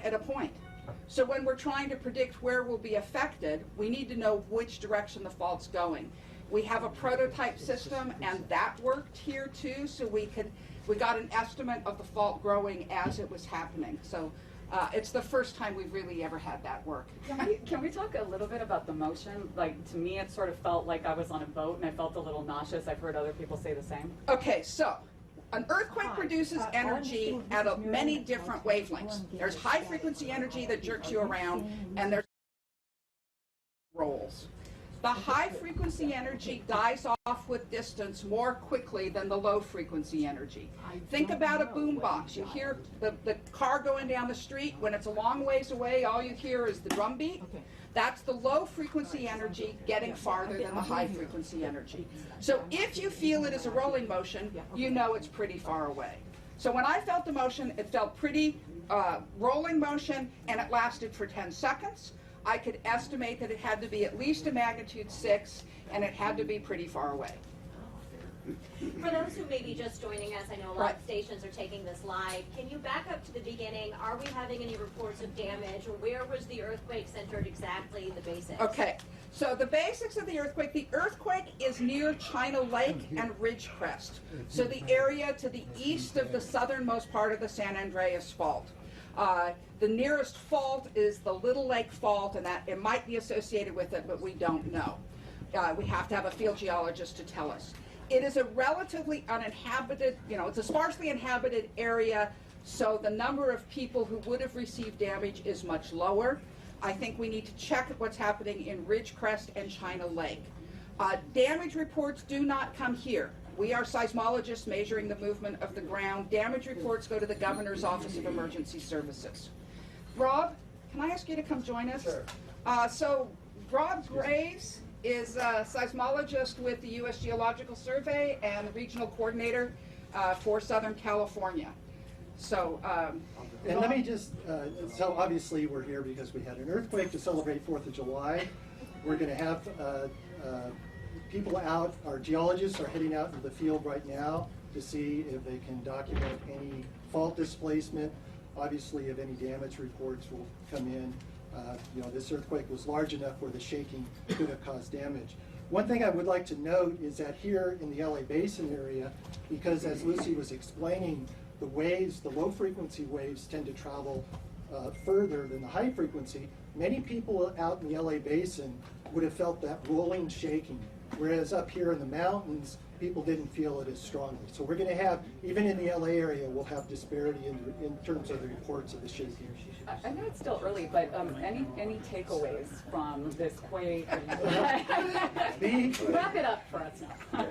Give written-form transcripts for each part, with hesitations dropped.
at a point. So when we're trying to predict where we'll be affected, we need to know which direction the fault's going. We have a prototype system, and that worked here too, so we got an estimate of the fault growing as it was happening. So it's the first time we've really ever had that work. Can we talk a little bit about the motion? Like, to me, it sort of felt like I was on a boat, and I felt a little nauseous. I've heard other people say the same. Okay, so an earthquake produces energy at many different wavelengths. There's high frequency energy that jerks you around, and there's rolls. The high frequency energy dies off with distance more quickly than the low frequency energy. Think about a boombox. You hear the car going down the street. When it's a long ways away, all you hear is the drum beat. That's the low frequency energy getting farther than the high frequency energy. So if you feel it as a rolling motion, you know it's pretty far away. So when I felt the motion, it felt pretty rolling motion, and it lasted for 10 seconds. I could estimate that it had to be at least a magnitude 6, and it had to be pretty far away. For those who may be just joining us, I know a lot of stations are taking this live. Can you back up to the beginning? Are we having any reports of damage? Or where was the earthquake centered exactly, the basics? Okay, so the basics of the earthquake is near China Lake and Ridgecrest. So the area to the east of the southernmost part of the San Andreas Fault. The nearest fault is the Little Lake Fault, and that it might be associated with it, but we don't know. We have to have a field geologist to tell us. It is a relatively uninhabited, it's a sparsely inhabited area, so the number of people who would have received damage is much lower. I think we need to check what's happening in Ridgecrest and China Lake. Damage reports do not come here. We are seismologists measuring the movement of the ground. Damage reports go to the Governor's Office of Emergency Services. Rob, can I ask you to come join us? Sure. So Rob Graves is a seismologist with the U.S. Geological Survey and the regional coordinator for Southern California. So, and let me just, so obviously we're here because we had an earthquake to celebrate 4th of July. We're going to have people out, our geologists are heading out into the field right now to see if they can document any fault displacement. Obviously, if any damage reports will come in. This earthquake was large enough where the shaking could have caused damage. One thing I would like to note is that here in the LA Basin area, because as Lucy was explaining, the waves, the low frequency waves tend to travel further than the high frequency. Many people out in the LA Basin would have felt that rolling shaking, whereas up here in the mountains, people didn't feel it as strongly. So we're going to have, even in the LA area, we'll have disparity in terms of the reports of the shaking. I know it's still early, but any takeaways from this quake? Wrap it up for us now.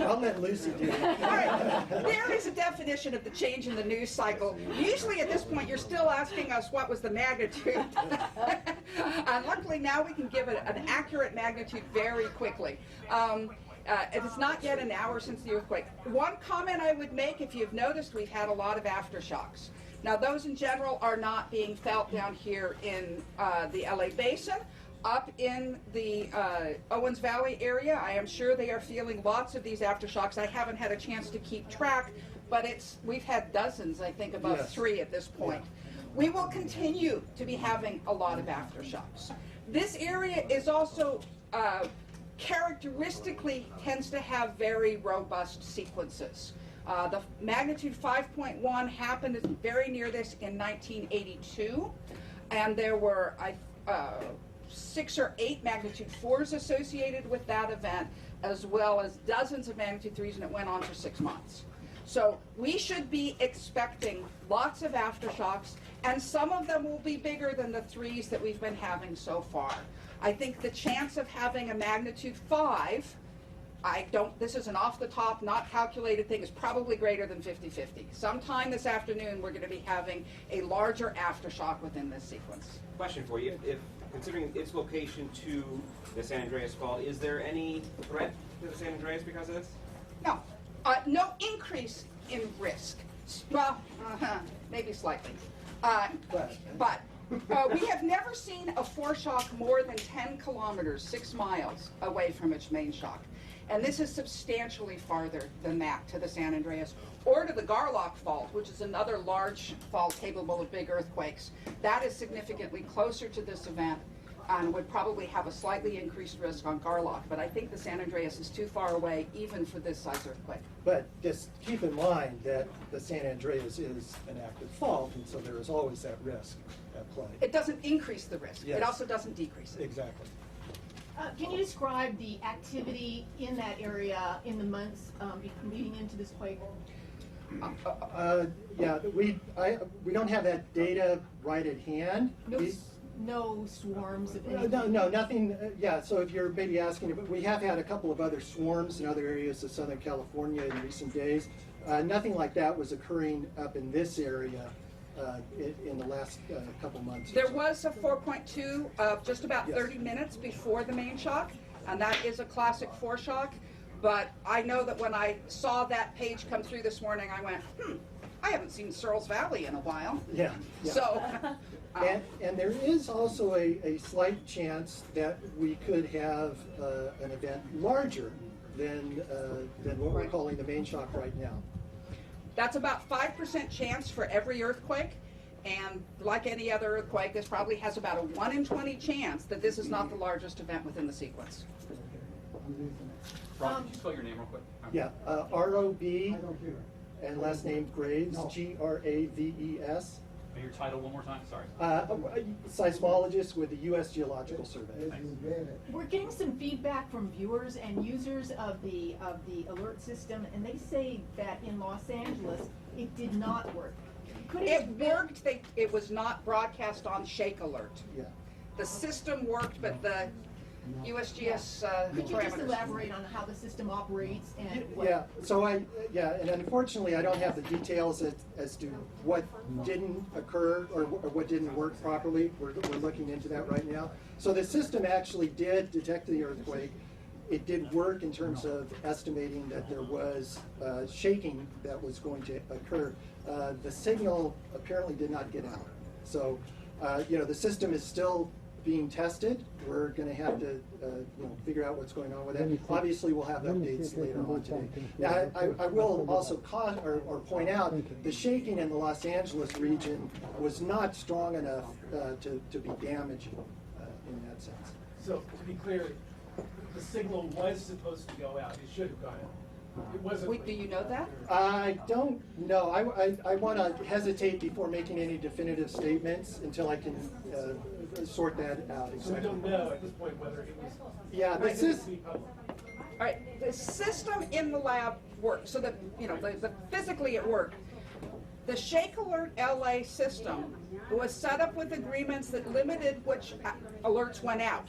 I'll let Lucy do it. all right, there is a definition of the change in the news cycle. Usually at this point, you're still asking us what was the magnitude. Luckily now we can give it an accurate magnitude very quickly. It is not yet an hour since the earthquake. One comment I would make, if you've noticed, we've had a lot of aftershocks. Now those in general are not being felt down here in the LA Basin. Up in the Owens Valley area, I am sure they are feeling lots of these aftershocks. I haven't had a chance to keep track, but we've had dozens, I think about Yes. 3 at this point. We will continue to be having a lot of aftershocks. This area is also characteristically tends to have very robust sequences. The magnitude 5.1 happened very near this in 1982, and there were 6 or 8 magnitude 4s associated with that event, as well as dozens of magnitude 3s, and it went on for 6 months. So we should be expecting lots of aftershocks, and some of them will be bigger than the 3s that we've been having so far. I think the chance of having a magnitude 5, this is an off-the-top, not calculated thing, is probably greater than 50-50. Sometime this afternoon, we're going to be having a larger aftershock within this sequence. Question for you. If considering its location to the San Andreas Fault, is there any threat to the San Andreas because of this? No. No increase in risk. Well, maybe slightly. But we have never seen a foreshock more than 10 kilometers, 6 miles away from its main shock. And this is substantially farther than that to the San Andreas, or to the Garlock Fault, which is another large fault capable of big earthquakes. That is significantly closer to this event and would probably have a slightly increased risk on Garlock. But I think the San Andreas is too far away even for this size earthquake. But just keep in mind that the San Andreas is an active fault, and so there is always that risk at play. It doesn't increase the risk. Yes. It also doesn't decrease it. Exactly. Can you describe the activity in that area in the months leading into this quake? Yeah, we don't have that data right at hand. No swarms of anything? No, nothing. Yeah, so if you're maybe asking, we have had a couple of other swarms in other areas of Southern California in recent days. Nothing like that was occurring up in this area in the last couple months. There was a 4.2 just about 30 minutes before the main shock, and that is a classic foreshock. But I know that when I saw that page come through this morning, I went, I haven't seen Searles Valley in a while. Yeah. So. And there is also a slight chance that we could have an event larger than what we're calling the main shock right now. That's about 5% chance for every earthquake, and like any other earthquake, this probably has about a 1 in 20 chance that this is not the largest event within the sequence. Rob, could you spell your name real quick? Yeah, R-O-B, and last name Graves, G-R-A-V-E-S. And your title one more time, sorry. Seismologist with the U.S. Geological Survey. We're getting some feedback from viewers and users of the alert system, and they say that in Los Angeles it did not work. It worked. It was not broadcast on Shake Alert. Yeah. The system worked, but the USGS Could you just parameters. elaborate on how the system operates and what? Yeah, so and unfortunately I don't have the details as to what didn't occur or what didn't work properly. We're looking into that right now. So the system actually did detect the earthquake. It did work in terms of estimating that there was shaking that was going to occur. The signal apparently did not get out. So, the system is still being tested. We're going to have to figure out what's going on with it. Obviously, we'll have updates later on today. Now, I will also point out the shaking in the Los Angeles region was not strong enough to be damaging in that sense. So, to be clear, the signal was supposed to go out. It should have gone out. It wasn't. Wait, do you know that? I don't know. I want to hesitate before making any definitive statements until I can sort that out. So we don't know at this point whether it was. Yeah, Right, this is. All right, the system in the lab worked, so that physically it worked. The Shake Alert LA system was set up with agreements that limited which alerts went out,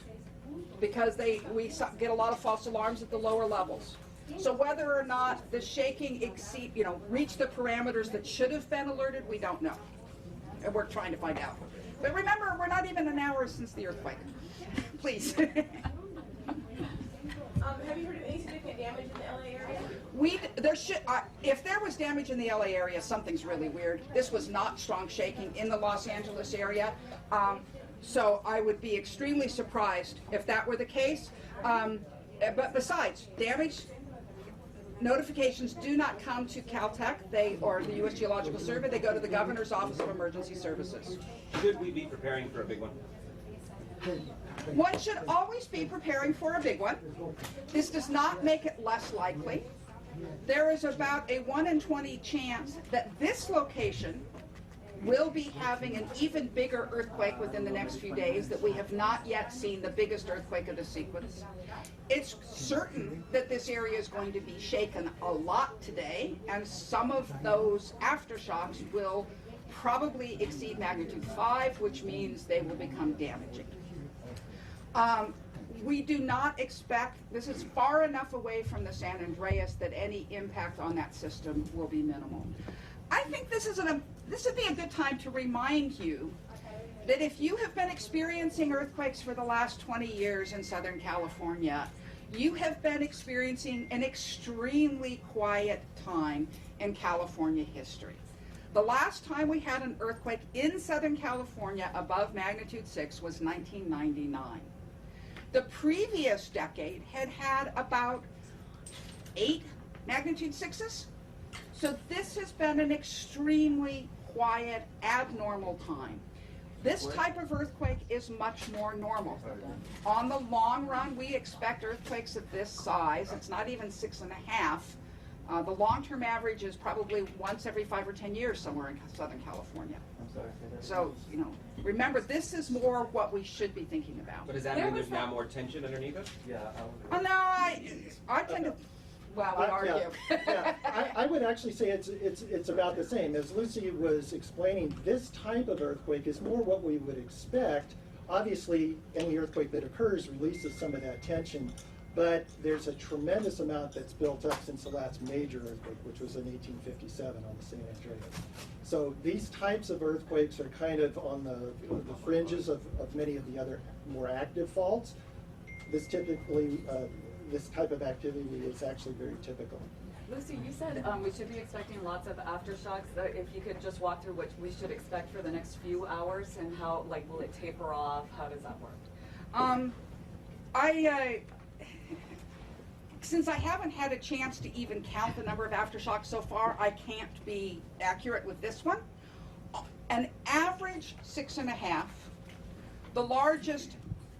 because we get a lot of false alarms at the lower levels. So whether or not the shaking reached the parameters that should have been alerted, we don't know, and we're trying to find out. But remember, we're not even an hour since the earthquake. Please. Have you heard of any significant damage in the LA area? If there was damage in the LA area, something's really weird. This was not strong shaking in the Los Angeles area. So I would be extremely surprised if that were the case. But besides, damage notifications do not come to Caltech or the U.S. Geological Survey. They go to the Governor's Office of Emergency Services. Should we be preparing for a big one? One should always be preparing for a big one. This does not make it less likely. There is about a 1 in 20 chance that this location will be having an even bigger earthquake within the next few days, that we have not yet seen the biggest earthquake of the sequence. It's certain that this area is going to be shaken a lot today, and some of those aftershocks will probably exceed magnitude 5, which means they will become damaging. We do not expect, this is far enough away from the San Andreas that any impact on that system will be minimal. I think this would be a good time to remind you that if you have been experiencing earthquakes for the last 20 years in Southern California, you have been experiencing an extremely quiet time in California history. The last time we had an earthquake in Southern California above magnitude 6 was 1999. The previous decade had about 8 magnitude 6s. So this has been an extremely quiet, abnormal time. This type of earthquake is much more normal. On the long run, we expect earthquakes of this size. It's not even 6.5. The long-term average is probably once every 5 or 10 years somewhere in Southern California. So, you know, remember, this is more what we should be thinking about. But does that mean there's now more tension underneath it? Yeah. Oh, no, I tend to, well, we argue. I would actually say it's about the same. As Lucy was explaining, this type of earthquake is more what we would expect. Obviously, any earthquake that occurs releases some of that tension, but there's a tremendous amount that's built up since the last major earthquake, which was in 1857 on the San Andreas. So these types of earthquakes are kind of on the fringes of many of the other more active faults. This typically, this type of activity is actually very typical. Lucy, you said we should be expecting lots of aftershocks. If you could just walk through what we should expect for the next few hours and how, like, will it taper off? How does that work? Since I haven't had a chance to even count the number of aftershocks so far, I can't be accurate with this one. An average 6.5. The largest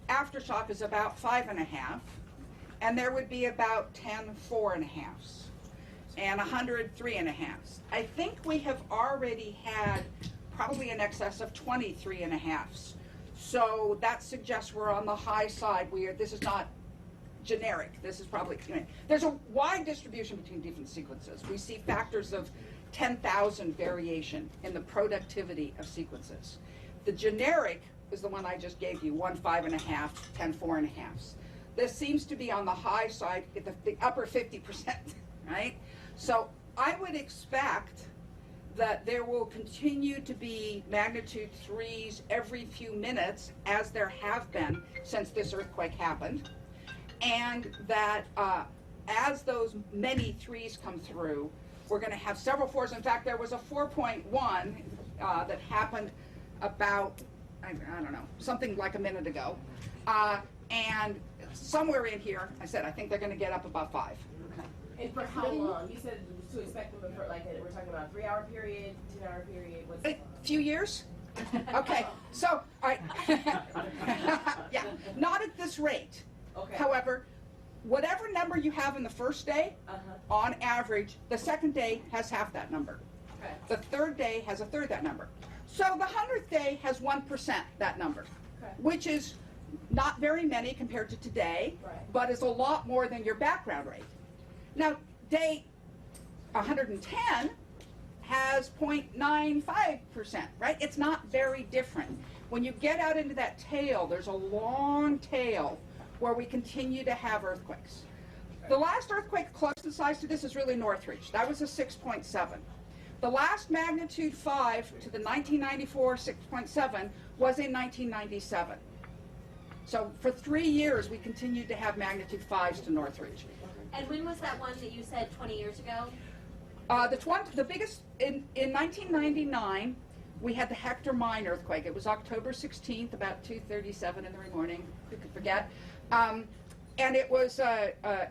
aftershock is about 5.5, and there would be about 10 4.5s, and 100 3.5s. I think we have already had probably in excess of 20 3.5s. So that suggests we're on the high side. This is not generic. This is probably, there's a wide distribution between different sequences. We see factors of 10,000 variation in the productivity of sequences. The generic is the one I just gave you, 1 5.5, 10 4.5s. This seems to be on the high side, at the upper 50%, right? So I would expect that there will continue to be magnitude 3s every few minutes, as there have been since this earthquake happened. And that as those many 3s come through, we're going to have several 4s. In fact, there was a 4.1 that happened about, I don't know, something like a minute ago. And somewhere in here, I said, I think they're going to get up about 5. And for how long? You said to expect them for, like, we're talking about a 3-hour period, 2-hour period? What's A few years? Okay, so, all right. Yeah, not at this rate. Okay. However, whatever number you have in the first day, on average, the second day has half that number. Okay. The third day has a third that number. So the 100th day has 1% that number, Okay. which is not very many compared to today, Right. but is a lot more than your background rate. Now, day 110 has 0.95%, right? It's not very different. When you get out into that tail, there's a long tail where we continue to have earthquakes. The last earthquake close in size to this is really Northridge. That was a 6.7. The last magnitude 5 to the 1994 6.7 was in 1997. So for 3 years, we continued to have magnitude 5s to Northridge. And when was that one that you said 20 years ago? The biggest, in 1999, we had the Hector Mine earthquake. It was October 16th, about 2:37 in the morning, who could forget. And it was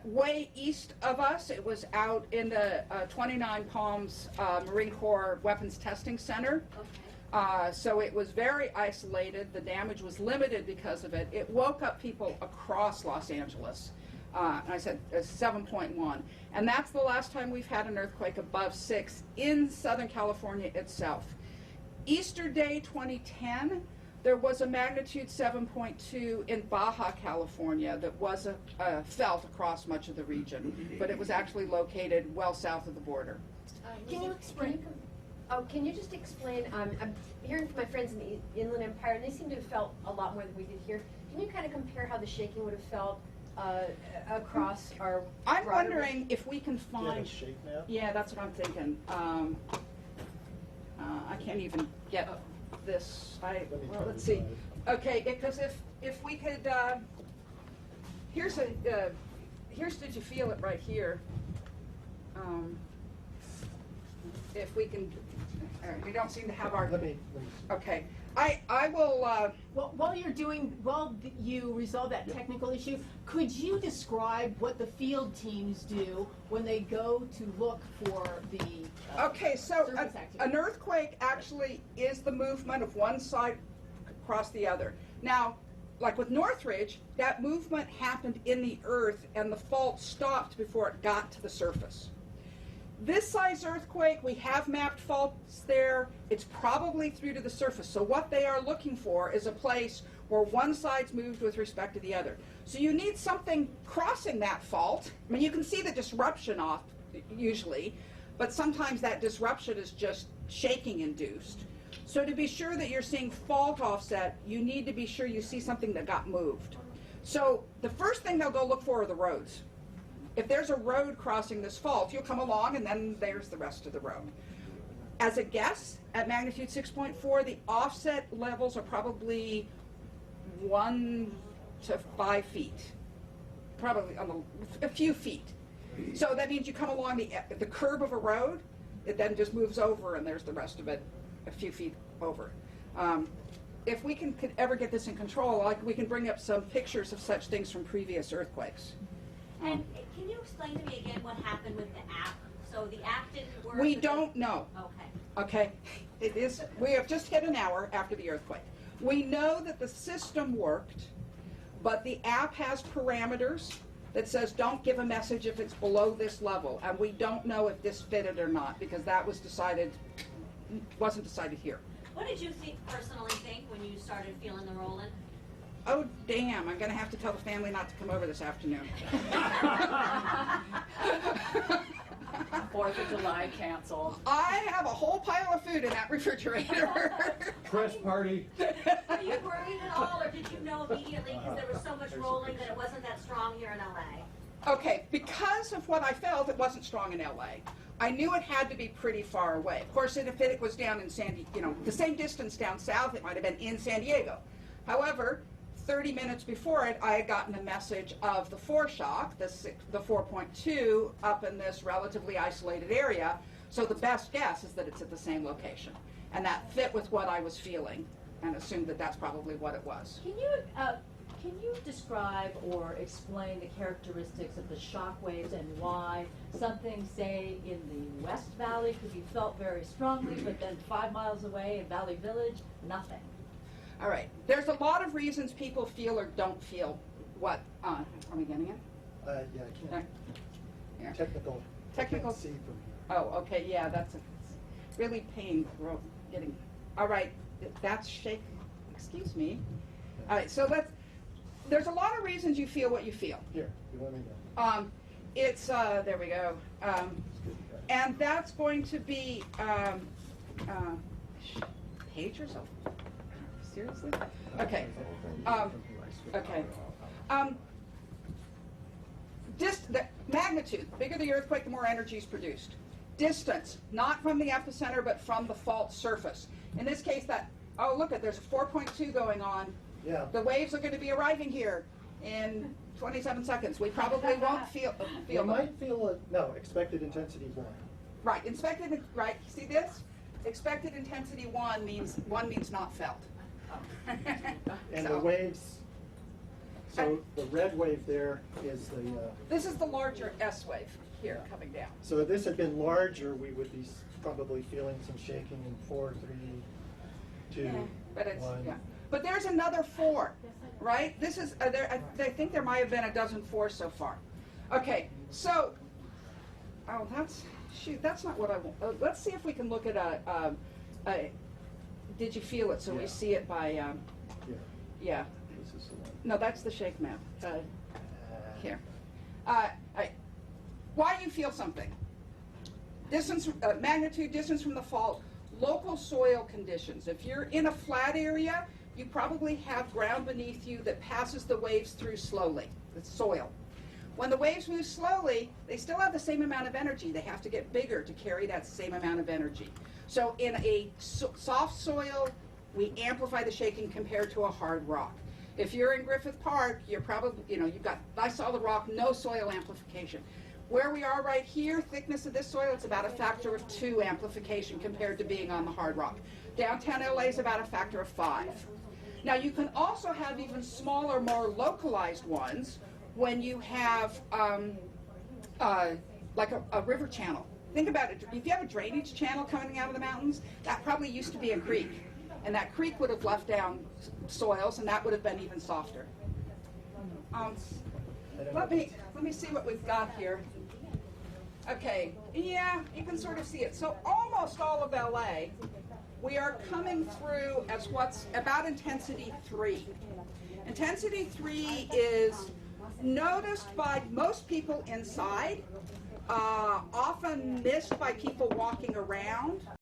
way east of us. It was out in the 29 Palms Marine Corps Weapons Testing Center. Okay. So it was very isolated. The damage was limited because of it. It woke up people across Los Angeles. And I said 7.1. And that's the last time we've had an earthquake above 6 in Southern California itself. Easter Day 2010, there was a magnitude 7.2 in Baja California that was felt across much of the region, but it was actually located well south of the border. Can you explain? Can you just explain? I'm hearing from my friends in the Inland Empire, and they seem to have felt a lot more than we did here. Can you kind of compare how the shaking would have felt across our? I'm wondering if we can find. A shake map? Yeah, that's what I'm thinking. I can't even get this. Let's see. Okay, because if we could, here's did you feel it right here? if we can, we don't seem to have our, Let me. okay. I will, Well, while you resolve that technical issue, could you describe what the field teams do when they go to look for the okay, so surface activity? an earthquake actually is the movement of one side across the other. Now, like with Northridge, that movement happened in the earth and the fault stopped before it got to the surface. This size earthquake, we have mapped faults there. It's probably through to the surface. So what they are looking for is a place where one side's moved with respect to the other. So you need something crossing that fault. I mean, you can see the disruption off usually, but sometimes that disruption is just shaking induced. So to be sure that you're seeing fault offset, you need to be sure you see something that got moved. So the first thing they'll go look for are the roads. If there's a road crossing this fault, you'll come along and then there's the rest of the road. As a guess, at magnitude 6.4, the offset levels are probably 1 to 5 feet. Probably a few feet. So that means you come along the curb of a road, it then just moves over and there's the rest of it a few feet over. If we could ever get this in control, we can bring up some pictures of such things from previous earthquakes. And can you explain to me again what happened with the app? So the app didn't work? We don't know. Okay. Okay, we have just hit an hour after the earthquake. We know that the system worked, but the app has parameters that says don't give a message if it's below this level, and we don't know if this fitted or not because that wasn't decided here. What did you personally think when you started feeling the rolling? Oh, damn, I'm going to have to tell the family not to come over this afternoon. 4th of July canceled. I have a whole pile of food in that refrigerator. Press party. Were you worried at all, or did you know immediately because there was so much rolling that it wasn't that strong here in LA? Okay, because of what I felt, it wasn't strong in LA. I knew it had to be pretty far away. Of course, if it was down in the same distance down south, it might have been in San Diego. However, 30 minutes before it, I had gotten a message of the foreshock, the 4.2, up in this relatively isolated area. So the best guess is that it's at the same location. And that fit with what I was feeling and assumed that that's probably what it was. Can you describe or explain the characteristics of the shock waves and why something, say, in the West Valley could be felt very strongly, but then 5 miles away in Valley Village, nothing? All right. There's a lot of reasons people feel or don't feel what. Are we getting it? Yeah, I can't. Yeah. Technical. Technical. I can't see from here. Oh, okay. Yeah, that's really getting. All right. That's shake. Excuse me. All right. So there's a lot of reasons you feel what you feel. Here, you want me to? It's there we go. And that's going to be pages of. Seriously? Okay. Okay. The magnitude, the bigger the earthquake, the more energy is produced. Distance, not from the epicenter, but from the fault surface. In this case, there's a 4.2 going on. Yeah. The waves are going to be arriving here in 27 seconds. We probably won't feel You them. might feel expected intensity 1. Right, right, see this? Expected intensity 1 means not felt. And So- the waves, so the red wave there is the, This is the larger S wave here coming down. so if this had been larger, we would be probably feeling some shaking in 4, 3, 2, But it's 1. But there's another 4, right? This is I think there might have been a dozen 4 so far. Okay, so that's not what I want. Let's see if we can look at a did you feel it? So we Yeah. see it by yeah. This is the one. No, that's the shake map. Here. Why you feel something? Distance, magnitude, distance from the fault, local soil conditions. If you're in a flat area, you probably have ground beneath you that passes the waves through slowly, the soil. When the waves move slowly, they still have the same amount of energy. They have to get bigger to carry that same amount of energy. So in a soft soil, we amplify the shaking compared to a hard rock. If you're in Griffith Park, you're probably, you've got nice solid rock, no soil amplification. Where we are right here, thickness of this soil, it's about a factor of 2 amplification compared to being on the hard rock. Downtown LA is about a factor of 5. Now you can also have even smaller, more localized ones when you have like a river channel. Think about it, if you have a drainage channel coming out of the mountains, that probably used to be a creek. And that creek would have left down soils, and that would have been even softer. Let me see what we've got here. Okay, yeah, you can sort of see it. So almost all of LA, we are coming through as what's about intensity 3. Intensity 3 is noticed by most people inside, often missed by people walking around.